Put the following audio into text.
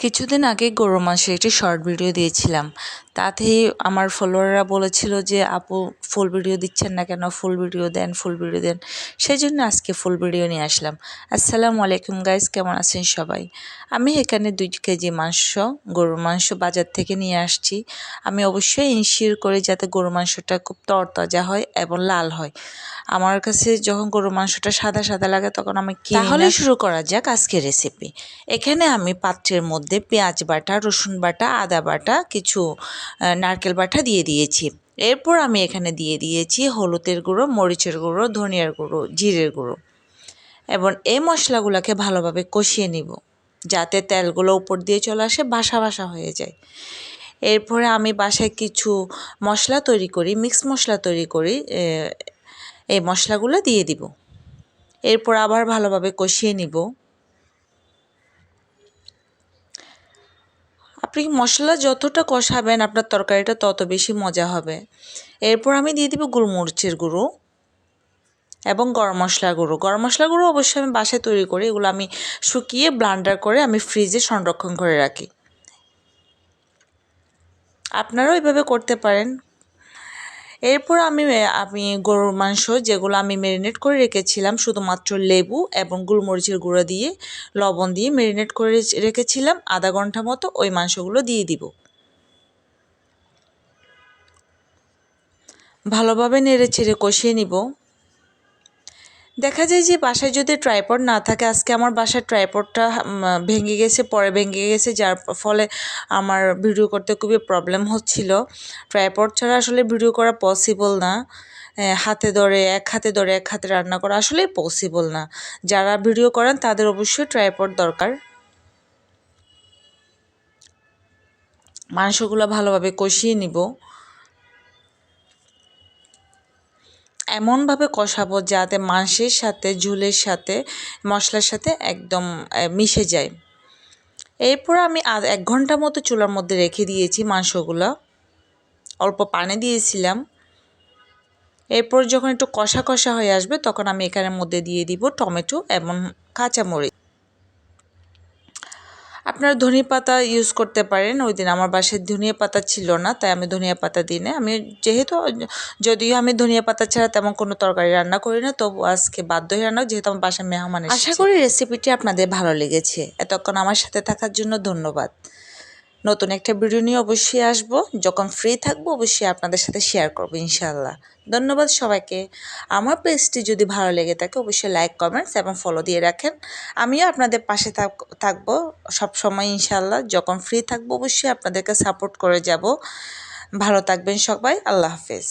কিছুদিন আগে গরুর মাংসের একটি শর্ট ভিডিও দিয়েছিলাম। তাতেই আমার ফলোয়াররা বলেছিল যে আপু ফুল ভিডিও দিচ্ছেন না কেন, ফুল ভিডিও দেন, ফুল ভিডিও দেন। সেই জন্য আজকে ফুল ভিডিও নিয়ে আসলাম। আসসালামু আলাইকুম গাইস, কেমন আছেন সবাই? আমি এখানে 2 কেজি মাংস, গরুর মাংস বাজার থেকে নিয়ে আসছি। আমি অবশ্যই ইনশিওর করি যাতে গরুর মাংসটা খুব তরতাজা হয় এবং লাল হয়। আমার কাছে যখন গরুর মাংসটা সাদা সাদা লাগে তখন আমি কিনি না। তাহলে শুরু করা যাক আজকের রেসিপি। এখানে আমি পাত্রের মধ্যে পেঁয়াজ বাটা, রসুন বাটা, আদা বাটা, কিছু নারকেল বাটা দিয়ে দিয়েছি। এরপর আমি এখানে দিয়ে দিয়েছি হলুদের গুঁড়ো, মরিচের গুঁড়ো, ধনিয়ার গুঁড়ো, জিরের গুঁড়ো এবং এই মশলাগুলোকে ভালোভাবে কষিয়ে নিব যাতে তেলগুলো উপর দিয়ে চলে আসে, ভাসা ভাসা হয়ে যায়। এরপরে আমি বাসায় কিছু মশলা তৈরি করি, মিক্স মশলা তৈরি করি, এই মশলাগুলো দিয়ে দিব। এরপর আবার ভালোভাবে কষিয়ে নিব। আপনি মশলা যতটা কষাবেন আপনার তরকারিটা তত বেশি মজা হবে। এরপর আমি দিয়ে দিব গোলমরিচের গুঁড়ো এবং গরম মশলার গুঁড়ো। গরম মশলার গুঁড়ো অবশ্যই আমি বাসায় তৈরি করি, এগুলো আমি শুকিয়ে ব্লেন্ডার করে আমি ফ্রিজে সংরক্ষণ করে রাখি। আপনারাও এভাবে করতে পারেন। এরপর আমি গরুর মাংস যেগুলো আমি ম্যারিনেট করে রেখেছিলাম শুধুমাত্র লেবু এবং গোলমরিচের গুঁড়ো দিয়ে, লবণ দিয়ে ম্যারিনেট করে রেখেছিলাম আধা ঘন্টা মতো, ওই মাংসগুলো দিয়ে দিব। ভালোভাবে নেড়ে চেড়ে কষিয়ে নিব। দেখা যায় যে বাসায় যদি ট্রাইপড না থাকে, আজকে আমার বাসার ট্রাইপডটা ভেঙে গেছে, পরে ভেঙে গেছে, যার ফলে আমার ভিডিও করতে খুবই প্রবলেম হচ্ছিল। ট্রাইপড ছাড়া আসলে ভিডিও করা পসিবল না। এক হাতে ধরে এক হাতে রান্না করা আসলেই পসিবল না। যারা ভিডিও করেন তাদের অবশ্যই ট্রাইপড দরকার। মাংসগুলো ভালোভাবে কষিয়ে নিব। এমনভাবে কষাবো যাতে মাংসের সাথে, ঝোলের সাথে, মশলার সাথে একদম মিশে যায়। এরপর আমি 1 ঘন্টা মতো চুলার মধ্যে রেখে দিয়েছি মাংসগুলো, অল্প পানি দিয়েছিলাম। এরপর যখন একটু কষা কষা হয়ে আসবে তখন আমি এখানের মধ্যে দিয়ে দিব টমেটো এবং কাঁচামরিচ। আপনারা ধনিয়া পাতা ইউজ করতে পারেন। ওই দিন আমার বাসায় ধনিয়া পাতা ছিল না, তাই আমি ধনিয়া পাতা দিই না। যদিও আমি ধনিয়া পাতা ছাড়া তেমন কোনো তরকারি রান্না করি না, তবু আজকে বাধ্য হয়ে রান্না, যেহেতু আমার বাসায় মেহমান এসেছে। আশা করি রেসিপিটি আপনাদের ভালো লেগেছে। এতক্ষণ আমার সাথে থাকার জন্য ধন্যবাদ। নতুন একটা ভিডিও নিয়ে অবশ্যই আসবো, যখন ফ্রি থাকবো অবশ্যই আপনাদের সাথে শেয়ার করবো ইনশাআল্লাহ। ধন্যবাদ সবাইকে। আমার পেজটি যদি ভালো লেগে থাকে অবশ্যই লাইক, কমেন্টস এবং ফলো দিয়ে রাখেন। আমিও আপনাদের পাশে থাকবো সবসময় ইনশাআল্লাহ। যখন ফ্রি থাকবো অবশ্যই আপনাদেরকে সাপোর্ট করে যাব। ভালো থাকবেন সবাই। আল্লাহ হাফেজ।